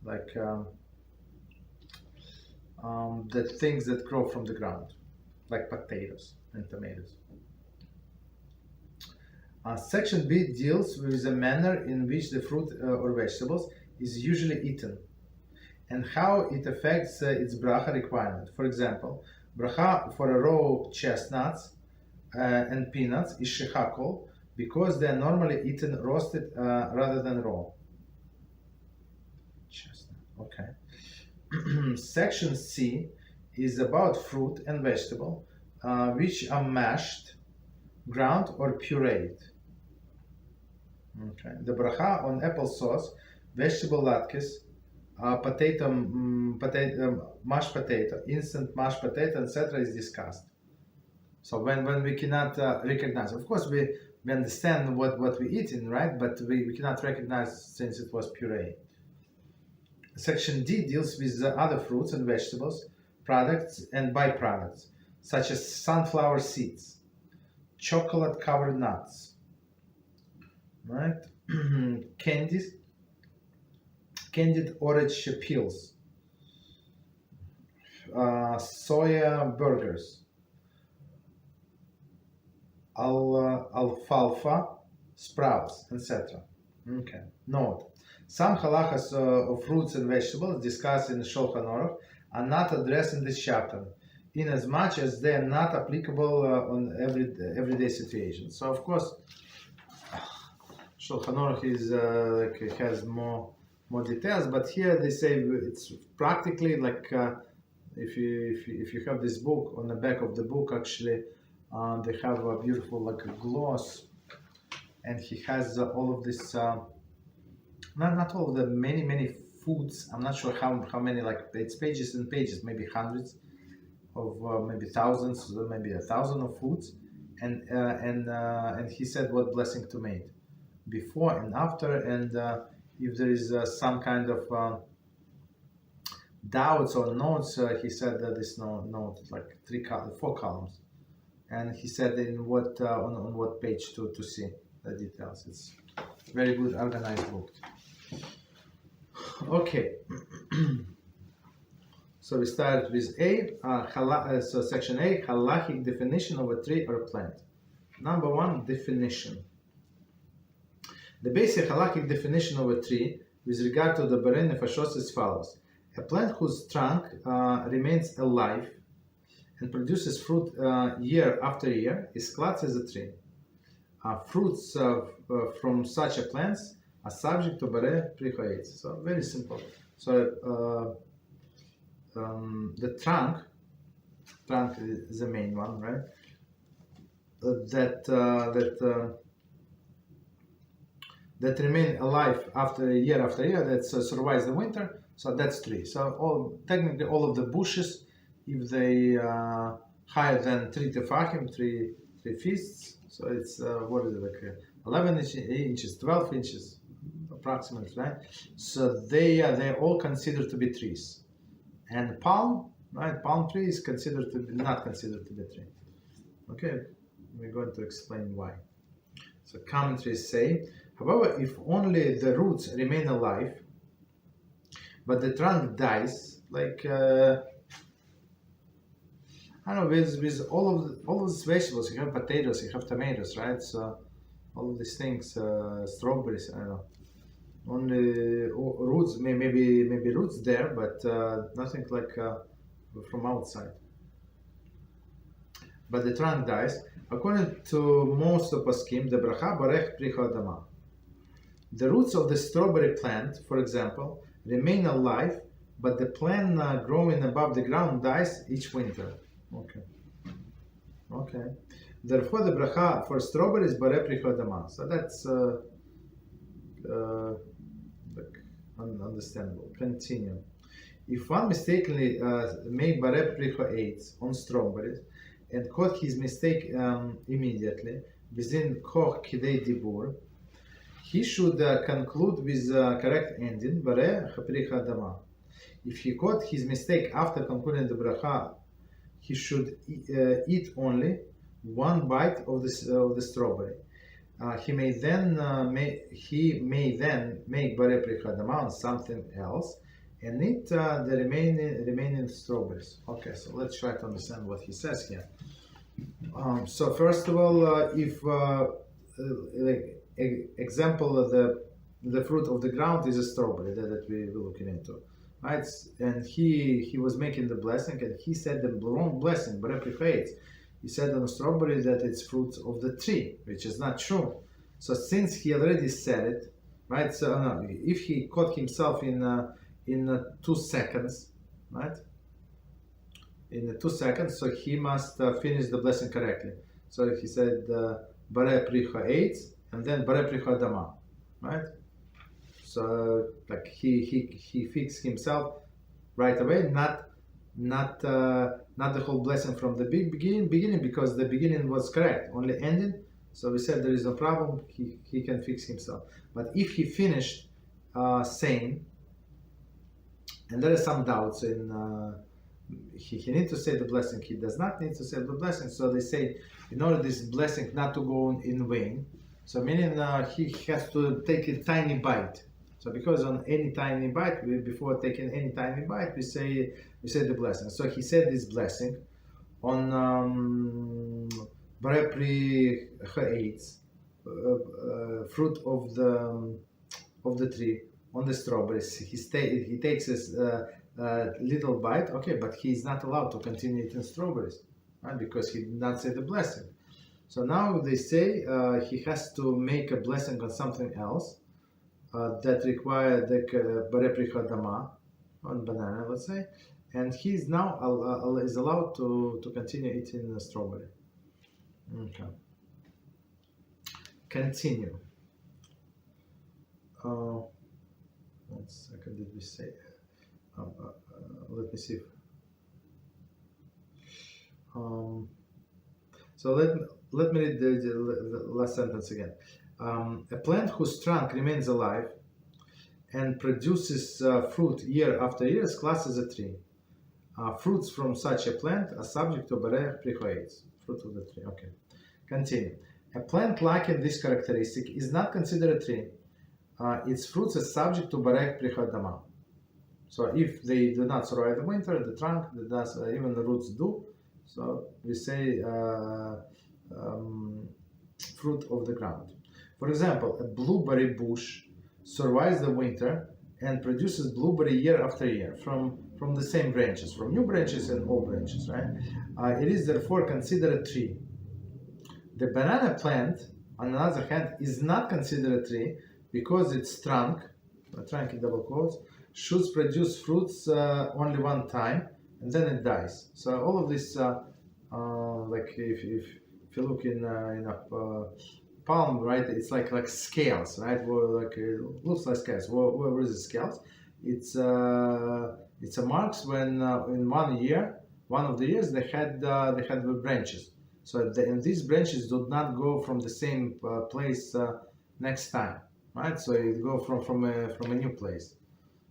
like the things that grow from the ground, like potatoes and tomatoes. Section B deals with the manner in which the fruit or vegetables is usually eaten. and how it affects its bracha requirement. For example, bracha for a raw chestnuts and peanuts is shechakol because they are normally eaten roasted rather than raw. Chestnut, okay. Section C is about fruit and vegetable which are mashed, ground, or pureed. Okay. The bracha on applesauce, vegetable latkes, mashed potato, instant mashed potato, etc. is discussed. So when we cannot recognize, of course we understand what we're eating, right? But we cannot recognize since it was puree. Section D deals with the other fruits and vegetables, products and byproducts, such as sunflower seeds, chocolate-covered nuts, right? Candied orange peels, soya burgers, alfalfa sprouts, etc. Okay. Note: some halachas of fruits and vegetables discussed in the Shulchan Aruch are not addressed in this chapter, in as much as they are not applicable on everyday situations. So of course, Shulchan Aruch is has more details, but here they say it's practically like if you have this book, on the back of the book actually they have a beautiful like a gloss, and he has all of this not all of the many foods. I'm not sure how many, like it's pages and pages, maybe hundreds of maybe thousands, maybe 1,000 of foods, and he said what blessing to make before and after, and if there is some kind of doubts or notes, he said that this note like 4 columns, and he said in what on what page to see the details. It's very good organized book. Okay. So we start with A, so section A, halachic definition of a tree or a plant. Number 1, definition. The basic halachic definition of a tree with regard to the Borei Nefoshos is as follows: a plant whose trunk remains alive and produces fruit year after year is classed as a tree. Fruits from such a plants are subject to Borei Nefoshos. So very simple. So the trunk is the main one, right? That remain alive after year, that survives the winter. So that's tree. So technically all of the bushes, if they higher than 3 tefachim, 3 fists, so it's what is it, like 11 inches, 12 inches approximately, right? So they're all considered to be trees. And palm, right? Palm tree is not considered to be a tree. Okay, we're going to explain why. So commentaries say, however, if only the roots remain alive, but the trunk dies, like I don't know, with all of these vegetables, you have potatoes, you have tomatoes, right? So all of these things, strawberries, I don't know. Only roots, maybe roots there, but nothing like from outside. But the trunk dies. According to most of Poskim, the bracha barech pri adama. The roots of the strawberry plant, for example, remain alive, but the plant growing above the ground dies each winter. Okay. Therefore, the bracha for strawberries barech pri adama. So that's understandable. Continue. If one mistakenly made bareh pricha 8 on strawberries and caught his mistake immediately within koch kidei dibur, he should conclude with correct ending bareh pricha dama. If he caught his mistake after concluding the bracha, he should eat only one bite of the strawberry. He may then make bareh pricha dama on something else and eat the remaining strawberries. Okay, so let's try to understand what he says here. So first of all, if example of the fruit of the ground is a strawberry that we were looking into, right? And he was making the blessing, and he said the wrong blessing, Borei Nefoshos. He said on the strawberry that it's fruits of the tree, which is not true. So since he already said it, right? So no, if he caught himself in 2 seconds, right? In 2 seconds, so he must finish the blessing correctly. So he said Borei Nefoshos and then Borei Nefoshos, right? So like he fixed himself right away, not the whole blessing from the beginning, because the beginning was correct, only ending. So we said there is no problem, he can fix himself. But if he finished saying, and there are some doubts in he needs to say the blessing, he does not need to say the blessing. So they say in order this blessing not to go in vain, so meaning he has to take a tiny bite. So because on any tiny bite, before taking any tiny bite, we say the blessing. So he said this blessing on Borei Nefoshos, fruit of the tree, on the strawberries. He takes his little bite, okay, but he's not allowed to continue eating strawberries, right? Because he did not say the blessing. So now they say he has to make a blessing on something else that require the Borei Nefoshos on banana, let's say, and he's now is allowed to continue eating the strawberry. Okay. Continue. 1 second, did we say? Let me see. So let me read the last sentence again. A plant whose trunk remains alive and produces fruit year after year is classed as a tree. Fruits from such a plant are subject to Borei Nefoshos, fruit of the tree. Okay, continue. A plant lacking this characteristic is not considered a tree. Its fruits are subject to Borei Nefoshos. So if they do not survive the winter, the trunk, even the roots do. So we say fruit of the ground. For example, a blueberry bush survives the winter and produces blueberry year after year from the same branches, from new branches and old branches, right? It is therefore considered a tree. The banana plant, on the other hand, is not considered a tree because its trunk in double quotes, should produce fruits only one time and then it dies. So all of this, like if you look in a palm, right, it's like scales, right? Like it looks like scales. Where is the scales? It's a marks when in one of the years they had branches. So and these branches do not go from the same place next time, right? So it go from a new place.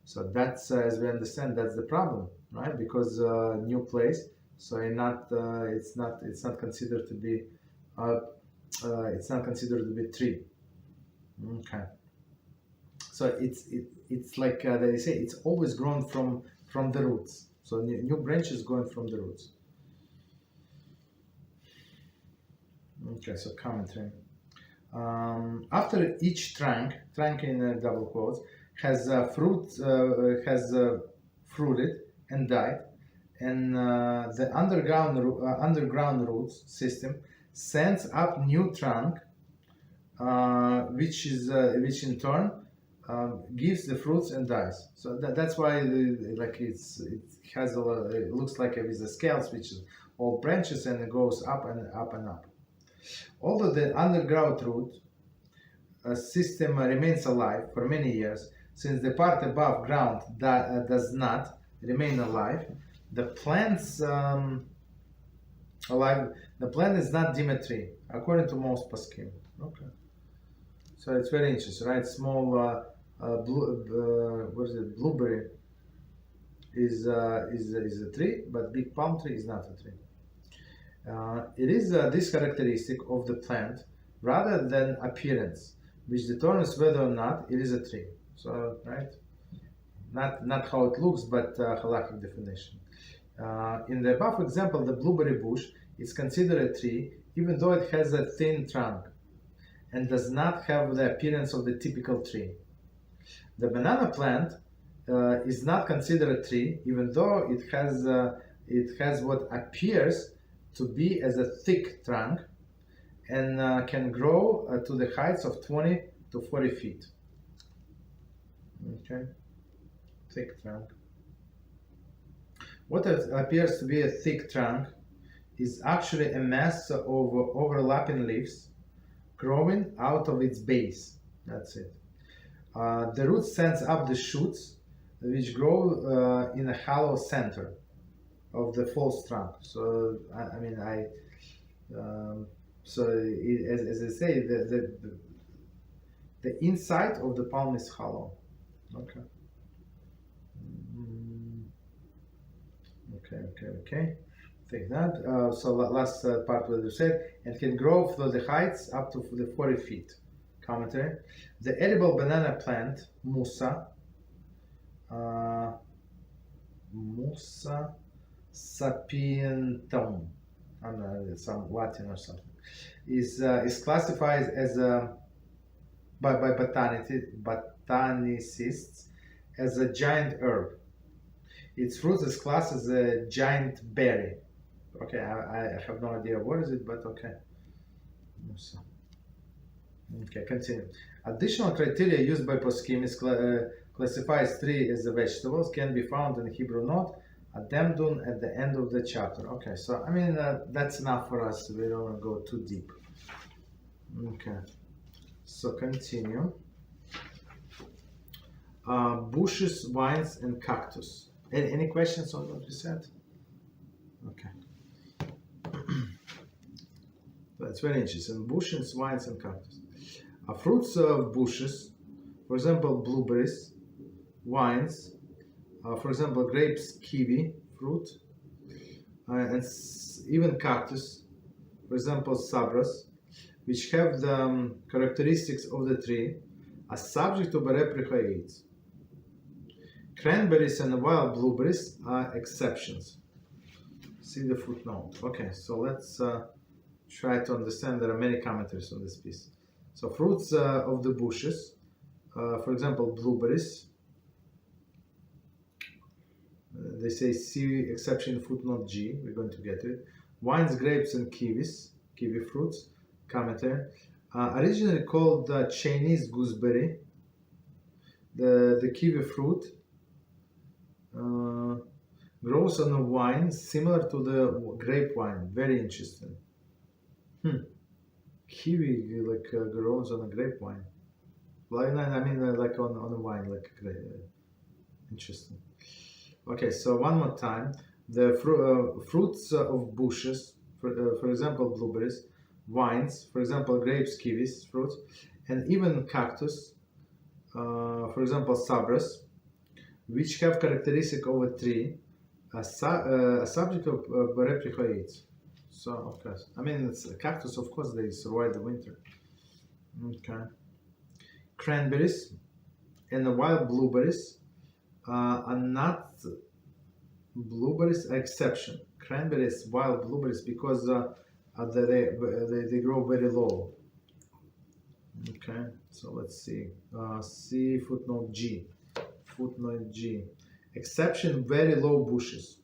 So that's as we understand, that's the problem, right? Because new place, so it's not considered to be tree. Okay. So it's like they say, it's always grown from the roots. So new branches going from the roots. Okay. So commentary. After each trunk in double quotes, has fruited and died, and the underground roots system sends up new trunk, which in turn gives the fruits and dies. So that's why it looks like it is a scales, which is all branches, and it goes up and up and up. Although the underground root system remains alive for many years, since the part above ground does not remain alive, the plant's alive. The plant is not deemed a tree, according to most poskim. Okay, so it's very interesting, right? Small blueberry is a tree, but big palm tree is not a tree. It is this characteristic of the plant rather than appearance which determines whether or not it is a tree. So, right, not how it looks, but halachic definition. In the above example, the blueberry bush is considered a tree, even though it has a thin trunk and does not have the appearance of the typical tree. The banana plant is not considered a tree, even though it has what appears to be as a thick trunk, and can grow to the heights of 20 to 40 feet. Okay, thick trunk. What appears to be a thick trunk is actually a mass of overlapping leaves growing out of its base. That's it. The root sends up the shoots, which grow in a hollow center of the false trunk. So as I say, the inside of the palm is hollow. Okay. Okay. Take that. So last part what you said, and can grow from the heights up to the 40 feet. Commentary: the edible banana plant, Musa sapientum, I don't know, some Latin or something, is classified as by botanicists as a giant herb. Its fruit is classed as a giant berry. Okay, I have no idea what is it, but okay. Okay, continue. Additional criteria used by poskim is classifies tree as the vegetables can be found in Hebrew note Ademdun at the end of the chapter. Okay, so that's enough for us. We don't want to go too deep. Okay, so continue. Bushes, vines, and cactus. Any questions on what we said? Okay. That's very interesting. Bushes, vines, and cactus. Fruits of bushes, for example, blueberries, vines, for example, grapes, kiwi fruit, and even cactus, for example, sabras, which have the characteristics of the tree, are subject to Borei Nefoshos. Cranberries and wild blueberries are exceptions. See the footnote. Okay, so let's try to understand. There are many commentaries on this piece. So fruits of the bushes, for example, blueberries. They say C exception footnote G. We're going to get to it. Wines, grapes, and kiwi fruits. Commentary. Originally called Chinese gooseberry, the kiwi fruit grows on a vine similar to the grape vine. Very interesting. Kiwi grows on a grapevine. Like on a vine, like grape. Interesting. Okay, so one more time. The fruits of bushes, for example, blueberries, vines, for example, grapes, kiwis, fruits, and even cactus, for example, sabras, which have characteristic of a tree, a subject of Borei Nefoshos. So, of course, it's a cactus, of course, they survive the winter. Okay. Cranberries and the wild blueberries are not blueberries exception. Cranberries, wild blueberries, because they grow very low. Okay, so let's see. See footnote G. Footnote G. Exception, very low bushes.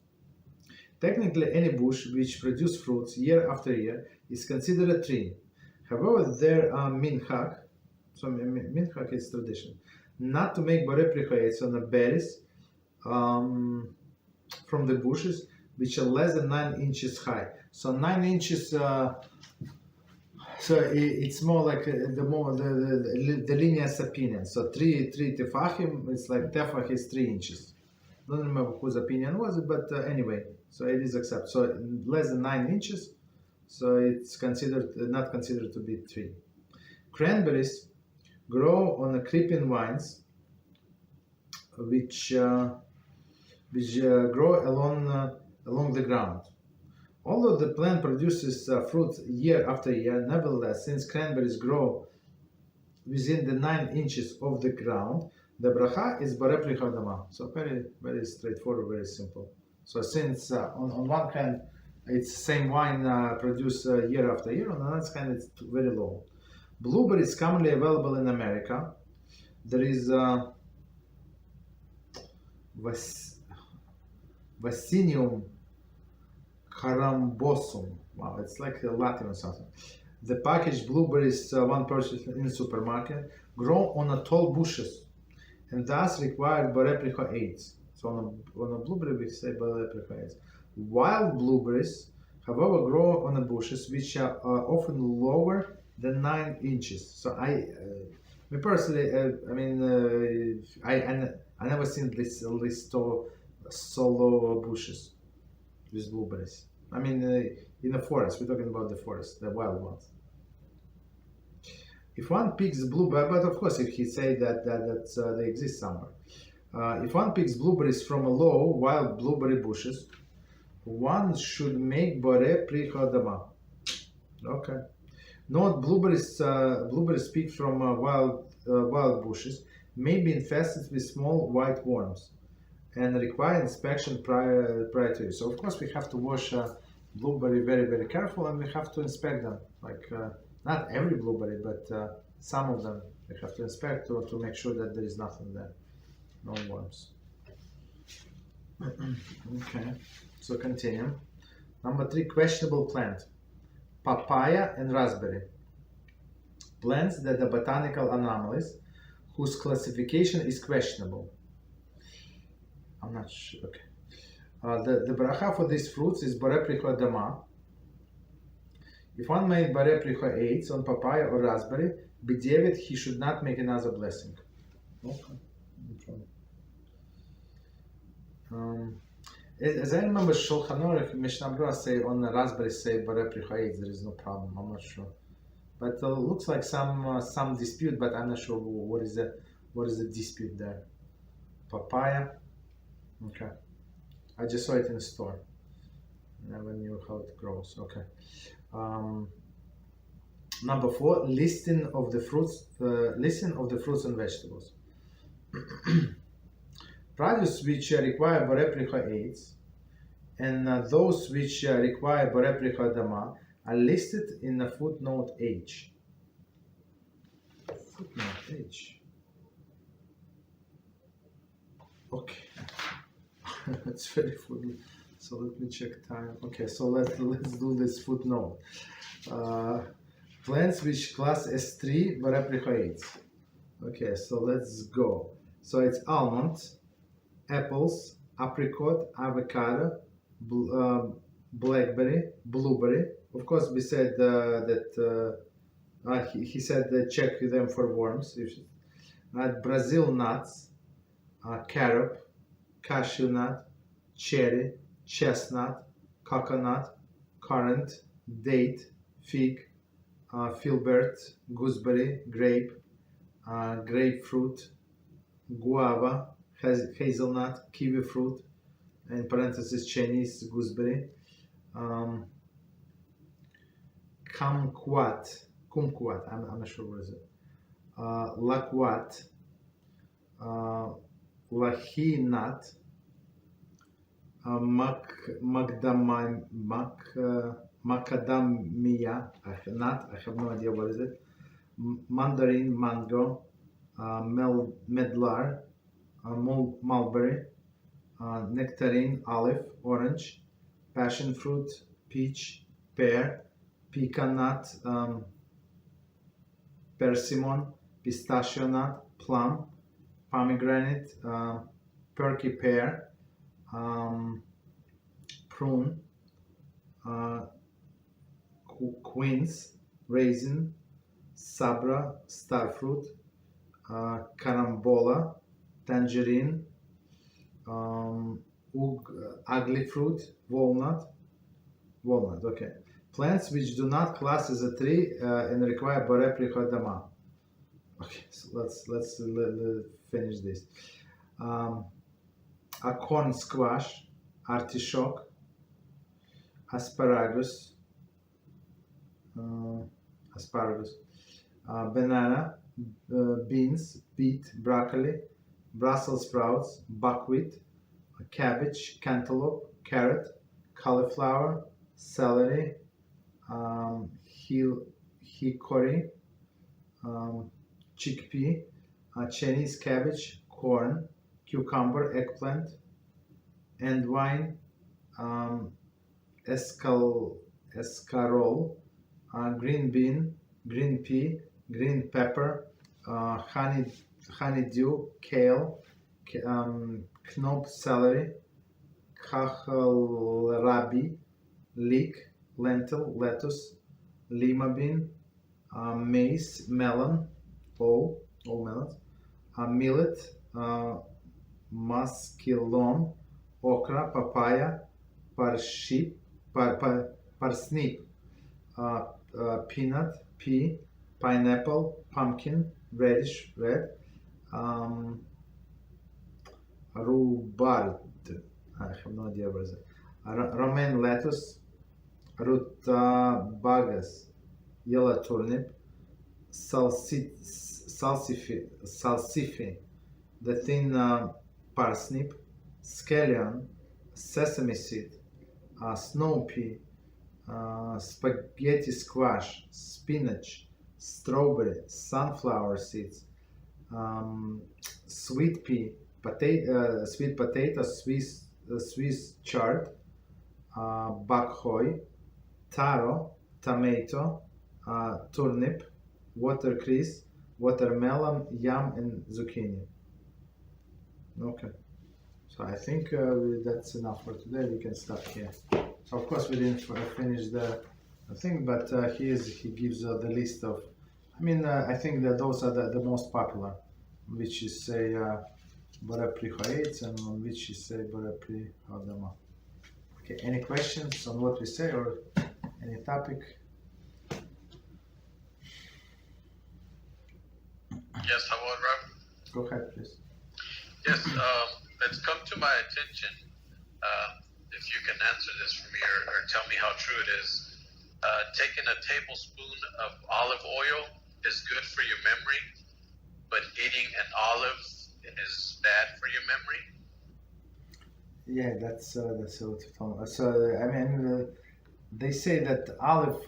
Technically, any bush which produces fruits year after year is considered a tree. However, there are minhag, so minhag is tradition, not to make Borei Nefoshos on the berries from the bushes which are less than 9 inches high. So 9 inches, so it's more like the linear opinion. So 3 tefachim, it's like tefach is 3 inches. Don't remember whose opinion was it, but anyway, so it is accepted. So less than 9 inches, so it's not considered to be tree. Cranberries grow on the creeping vines, which grow along the ground. Although the plant produces fruit year after year, nevertheless, since cranberries grow within the 9 inches of the ground, the Brocha is Borei Nefoshos. So very, very straightforward, very simple. So since on one hand it's same wine produced year after year, on the other hand it's very low. Blueberries commonly available in America. There is Vas- Vaccinium carambosum. Wow, it's like a Latin or something. The packaged blueberries one purchased in the supermarket grow on a tall bushes and thus require Borei aids. So on a blueberry we say Borei aids. Wild blueberries, however, grow on the bushes which are often lower than 9 inches. So me personally, I never seen this so low bushes with blueberries. I mean, in the forest, we're talking about the forest, the wild ones. If one picks blueberry, but of course, if he say that they exist somewhere. If one picks blueberries from a low wild blueberry bushes, one should make borei pri chodama. Okay. Note blueberries picked from wild bushes may be infested with small white worms and require inspection prior to use. So of course we have to wash blueberry very, very careful, and we have to inspect them. Like not every blueberry, but some of them we have to inspect to make sure that there is nothing there, no worms. Okay, so continue. Number 3, questionable plant: papaya and raspberry. Plants that are botanical anomalies whose classification is questionable. I'm not sure. Okay. The bracha for these fruits is Borei Pricha Dama. If one made Borei Pricha 8 on papaya or raspberry, b'diavad he should not make another blessing. Okay. As I remember, Shulchan Aruch Mishnah Berurah say on the raspberry say Borei Pricha 8, there is no problem. I'm not sure, but looks like some dispute, but I'm not sure what is the dispute there. Papaya. Okay. I just saw it in the store. Never knew how it grows. Okay. Number 4, listing of the fruits and vegetables. Produce which require Borei Pricha aids and those which require Borei Pricha Dama are listed in the footnote H. Footnote H. Okay. It's very funny. So let me check time. Okay, so let's do this footnote. Plants which class S3 Borei Pricha aids. Okay, so let's go. So it's almond, apples, apricot, avocado, blackberry, blueberry. Of course, we said that he said check them for worms. Brazil nuts, carob, cashew nut, cherry, chestnut, coconut, currant, date, fig, filbert, gooseberry, grape, grapefruit, guava, hazelnut, kiwi fruit, in parentheses Chinese gooseberry, kumquat, I'm not sure what is it, laquat, lahi nut, macadamia nut, I have no idea what is it, mandarin, mango, medlar, mulberry, nectarine, olive, orange, passion fruit, peach, pear, pecan nut, persimmon, pistachio nut, plum, pomegranate, perky pear, prune, quince, raisin, sabra, starfruit, carambola, tangerine, ugly fruit, walnut. Okay. Plants which do not class as a tree and require Borei Pricha Dama. Okay, so let's finish this. A corn squash, artichoke, asparagus, banana, beans, beet, broccoli, Brussels sprouts, buckwheat, cabbage, cantaloupe, carrot, cauliflower, celery, hickory, chickpea, Chinese cabbage, corn, cucumber, eggplant, and wine, escarole, green bean, green pea, green pepper, honeydew, kale, knop celery, kohlrabi, leek, lentil, lettuce, lima bean, maize, melon, all melons, millet, muscilon, okra, papaya, parsnip, peanut, pea, pineapple, pumpkin, radish, red, rhubarb, I have no idea what is it, romaine lettuce, rutabagas, yellow turnip, salsify, the thin parsnip, scallion, sesame seed, snow pea, spaghetti squash, spinach, strawberry, sunflower seeds, sweet pea, sweet potato, Swiss chard, bok choy, taro, tomato, turnip, watercress, watermelon, yam, and zucchini. Okay, so I think that's enough for today. We can stop here. So of course we didn't finish the thing, but he gives the list of. I think that those are the most popular, which is say Borei Nefoshos and on which is say Borei Nefoshos. Okay, any questions on what we say or any topic? Yes, hello, Rabbi. Go ahead, please. Yes, it's come to my attention, if you can answer this for me or tell me how true it is, taking a tablespoon of olive oil is good for your memory, but eating an olive is bad for your memory? Yeah, that's what you told me. So, they say that olive,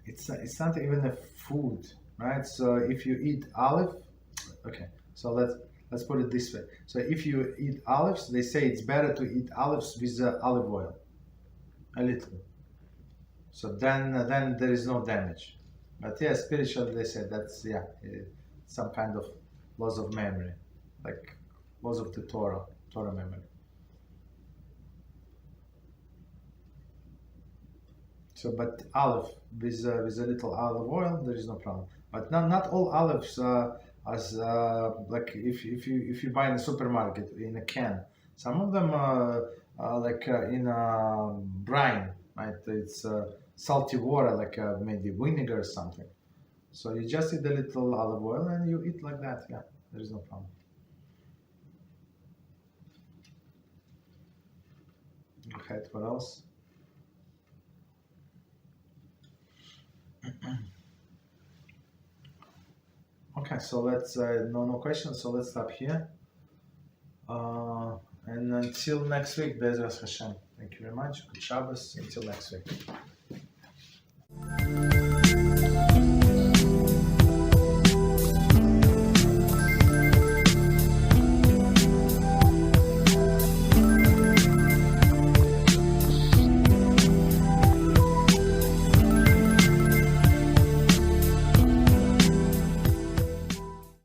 it's not even a food, right? So if you eat olive, okay, so let's put it this way. So if you eat olives, they say it's better to eat olives with olive oil, a little. So then there is no damage. But yeah, spiritually they say that's some kind of loss of memory, like loss of the Torah memory. So, but olive with a little olive oil, there is no problem. But not all olives as like if you buy in the supermarket in a can, some of them like in brine, right? It's salty water, like maybe vinegar or something. So you just eat a little olive oil and you eat like that. Yeah, there is no problem. Okay, what else? Okay, so let's no questions. So let's stop here. And until next week, Beverages Hashem. Thank you very much. Good Shabbos. Until next week.